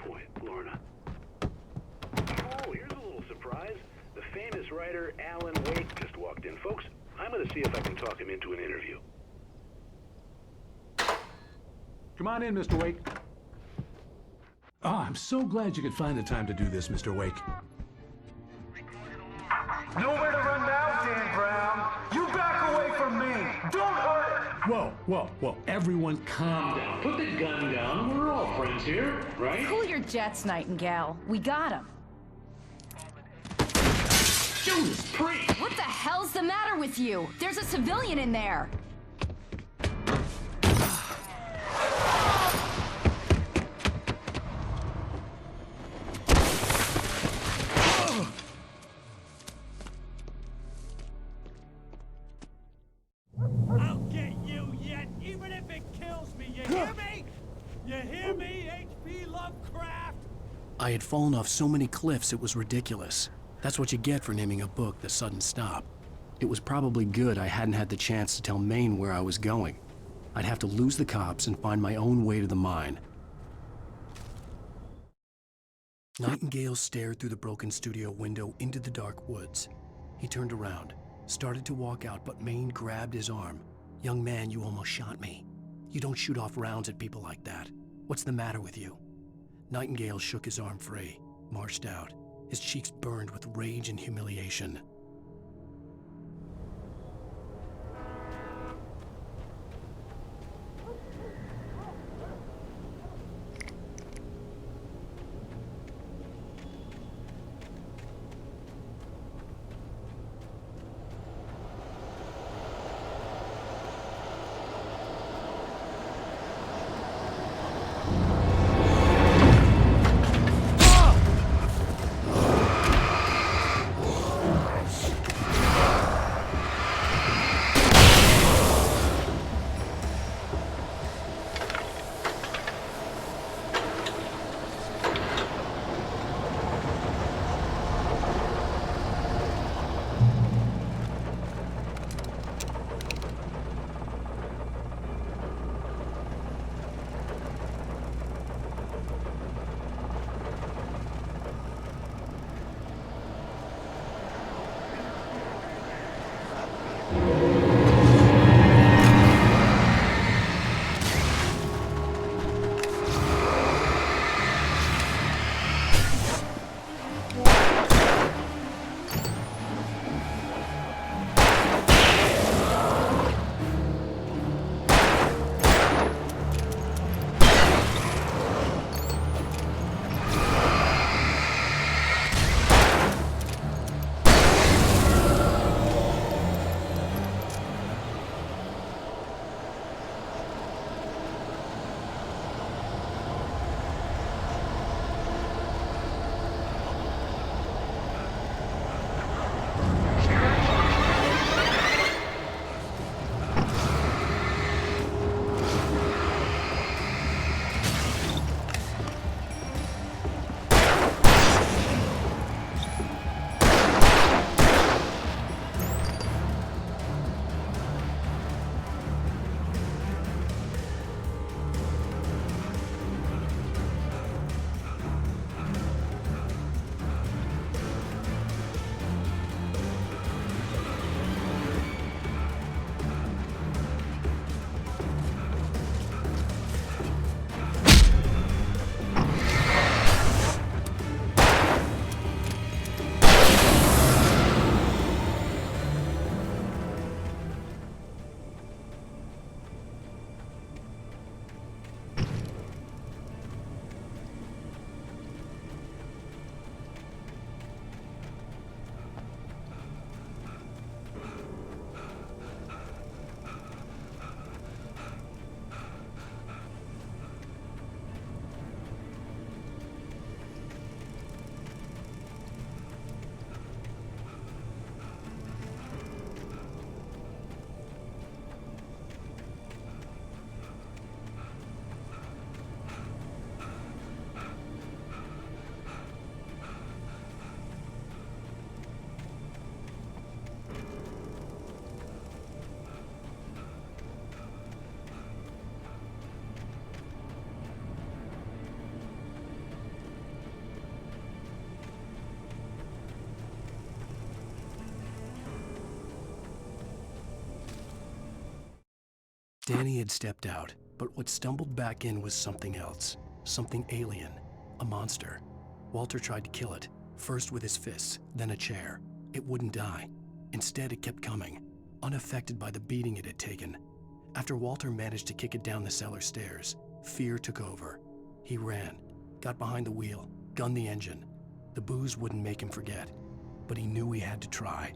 point, Lorna. Oh, here's a little surprise. The famous writer Alan Wake just walked in. Folks, I'm gonna see if I can talk him into an interview. Come on in, Mr. Wake. Oh, I'm so glad you could find the time to do this, Mr. Wake. Nowhere to run now, Dan Brown. You back away from me. Don't hurt it. Whoa. Everyone calm down. Put the gun down. We're all friends here, right? Cool your jets, Nightingale. We got him. Judas Priest! What the hell's the matter with you? There's a civilian in there. I'll get you yet, even if it kills me, you hear me? You hear me, H.P. Lovecraft? I had fallen off so many cliffs it was ridiculous. That's what you get for naming a book The Sudden Stop. It was probably good I hadn't had the chance to tell Maine where I was going. I'd have to lose the cops and find my own way to the mine. Nightingale stared through the broken studio window into the dark woods. He turned around, started to walk out, but Maine grabbed his arm. "Young man, you almost shot me. You don't shoot off rounds at people like that. What's the matter with you?" Nightingale shook his arm free, marched out. His cheeks burned with rage and humiliation. Danny had stepped out, but what stumbled back in was something else. Something alien. A monster. Walter tried to kill it, first with his fists, then a chair. It wouldn't die. Instead, it kept coming, unaffected by the beating it had taken. After Walter managed to kick it down the cellar stairs, fear took over. He ran, got behind the wheel, gunned the engine. The booze wouldn't make him forget, but he knew he had to try.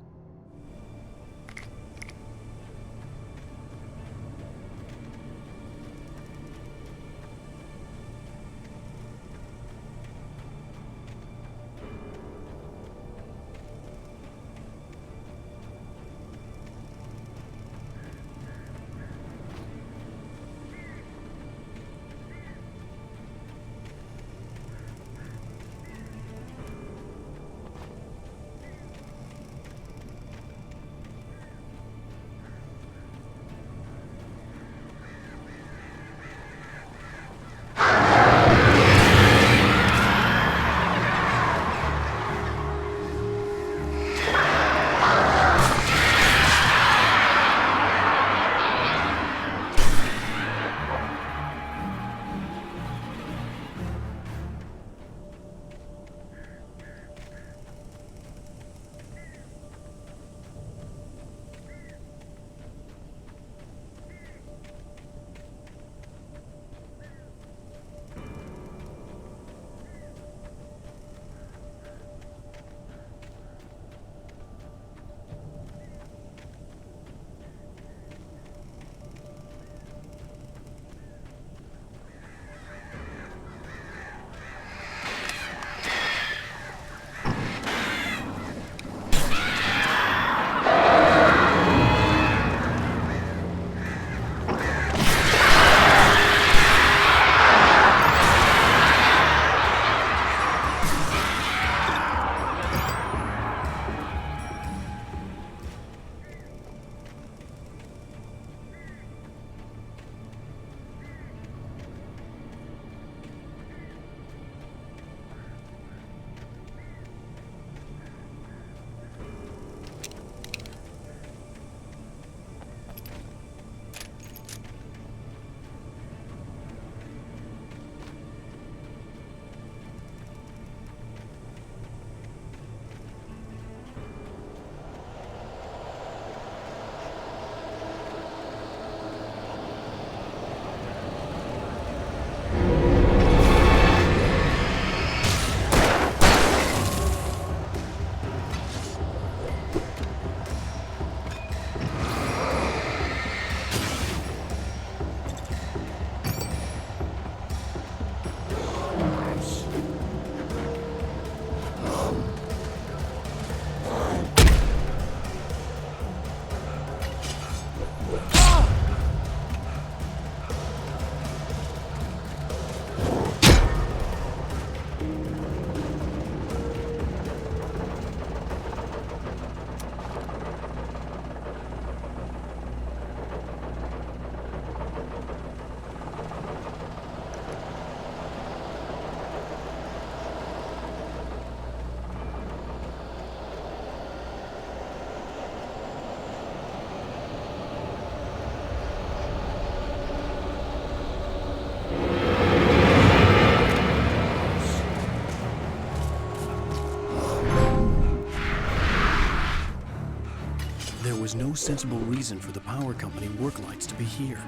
was no sensible reason for the power company work lights to be here.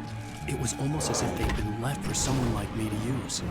It was almost as if they'd been left for someone like me to use.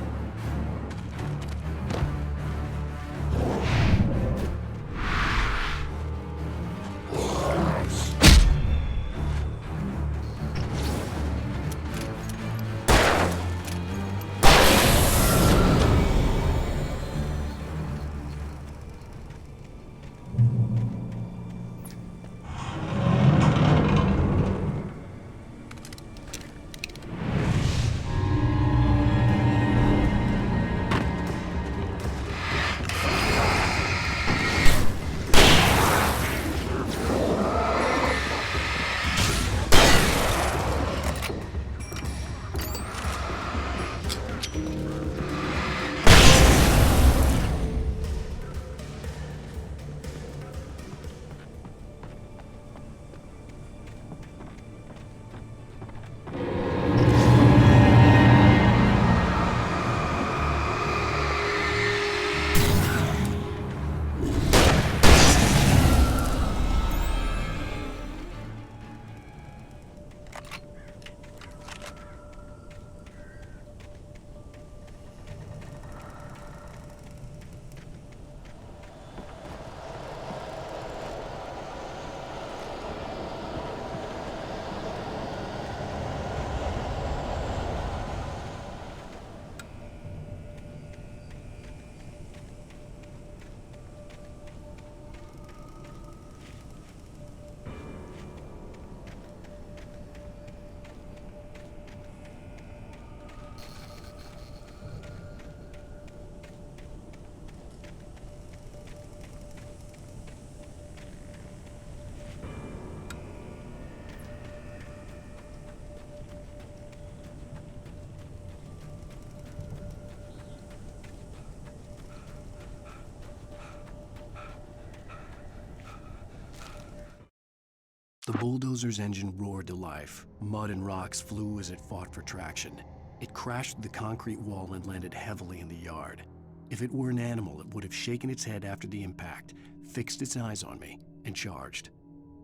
The bulldozer's engine roared to life. Mud and rocks flew as it fought for traction. It crashed through the concrete wall and landed heavily in the yard. If it were an animal, it would have shaken its head after the impact, fixed its eyes on me, and charged.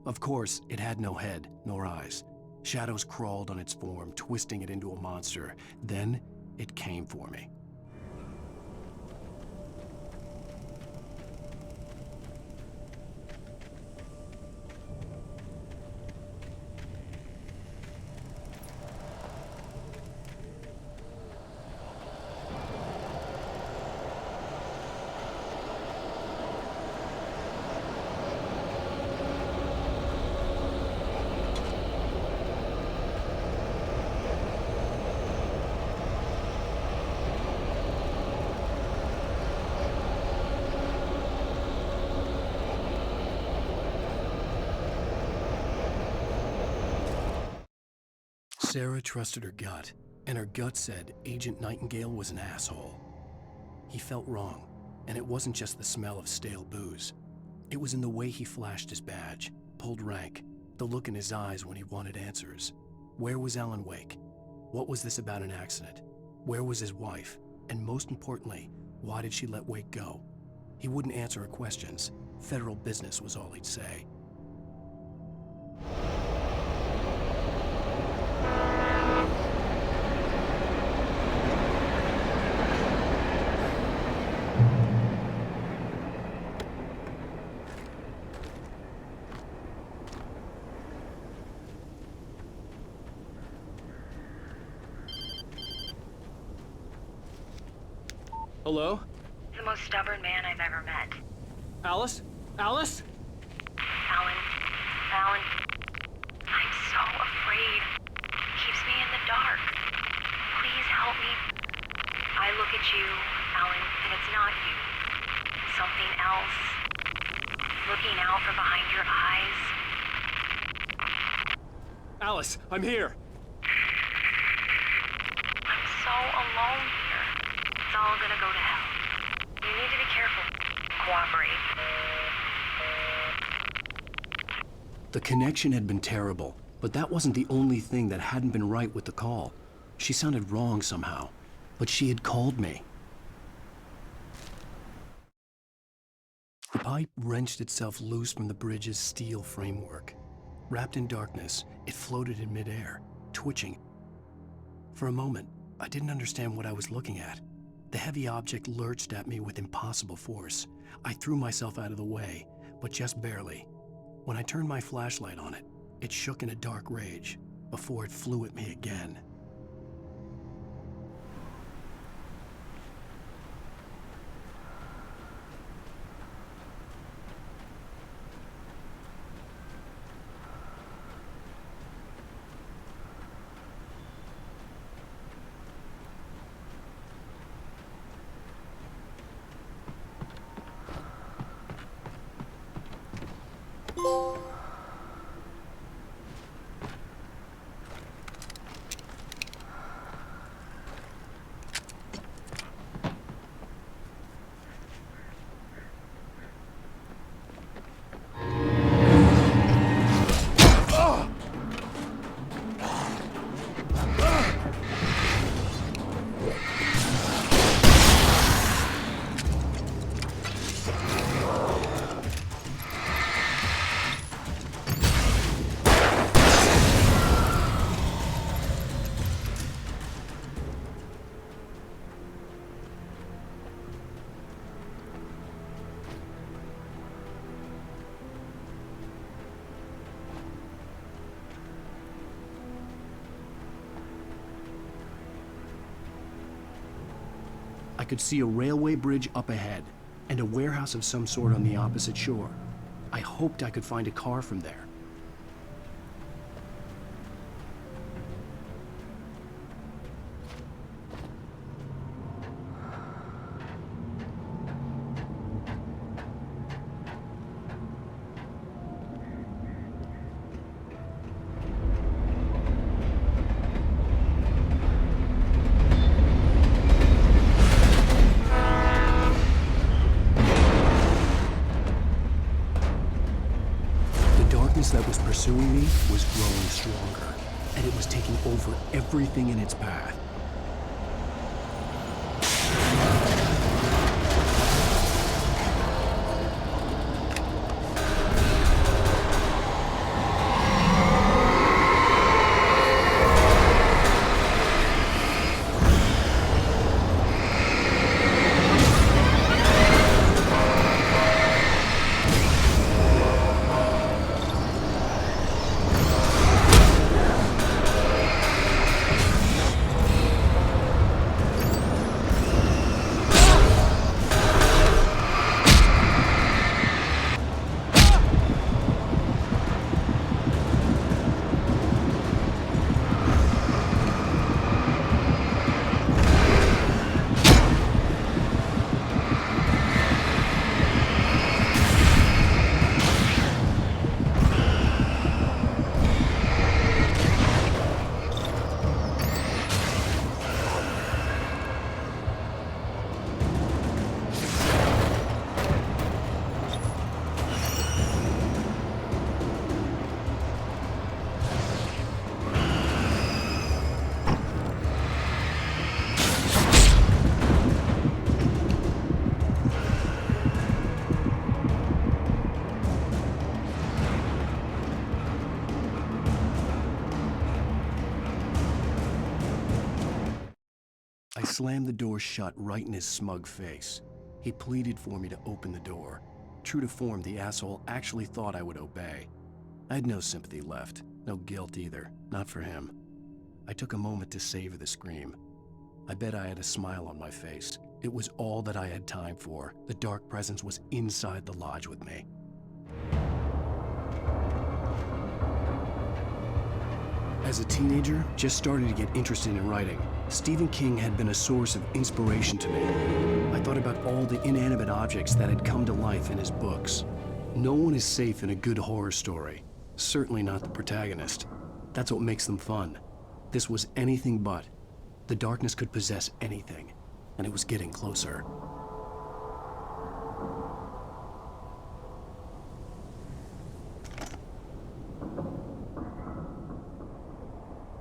Of course, it had no head, nor eyes. Shadows crawled on its form, twisting it into a monster. Then, it came for me. Sarah trusted her gut, and her gut said Agent Nightingale was an asshole. He felt wrong, and it wasn't just the smell of stale booze. It was in the way he flashed his badge, pulled rank, the look in his eyes when he wanted answers. Where was Alan Wake? What was this about an accident? Where was his wife? And most importantly, why did she let Wake go? He wouldn't answer her questions. Federal business was all he'd say. Hello? The most stubborn man I've ever met. Alice? Alice? Alan. I'm so afraid. Keeps me in the dark. Please help me. I look at you, Alan, and it's not you. Something else. Looking out from behind your eyes. Alice, I'm here. I'm so alone here. It's all gonna go to hell. You need to be careful. Cooperate. The connection had been terrible, but that wasn't the only thing that hadn't been right with the call. She sounded wrong somehow, but she had called me. The pipe wrenched itself loose from the bridge's steel framework. Wrapped in darkness, it floated in midair, twitching. For a moment, I didn't understand what I was looking at. The heavy object lurched at me with impossible force. I threw myself out of the way, but just barely. When I turned my flashlight on it, it shook in a dark rage before it flew at me again. I could see a railway bridge up ahead, and a warehouse of some sort on the opposite shore. I hoped I could find a car from there. darkness that was pursuing me was growing stronger, and it was taking over everything in its path. I slammed the door shut right in his smug face. He pleaded for me to open the door. True to form, the asshole actually thought I would obey. I had no sympathy left, no guilt either, not for him. I took a moment to savor the scream. I bet I had a smile on my face. It was all that I had time for. The dark presence was inside the lodge with me. As a teenager, just starting to get interested in writing, Stephen King had been a source of inspiration to me. I thought about all the inanimate objects that had come to life in his books. No one is safe in a good horror story. Certainly not the protagonist. That's what makes them fun. This was anything but. The darkness could possess anything, and it was getting closer.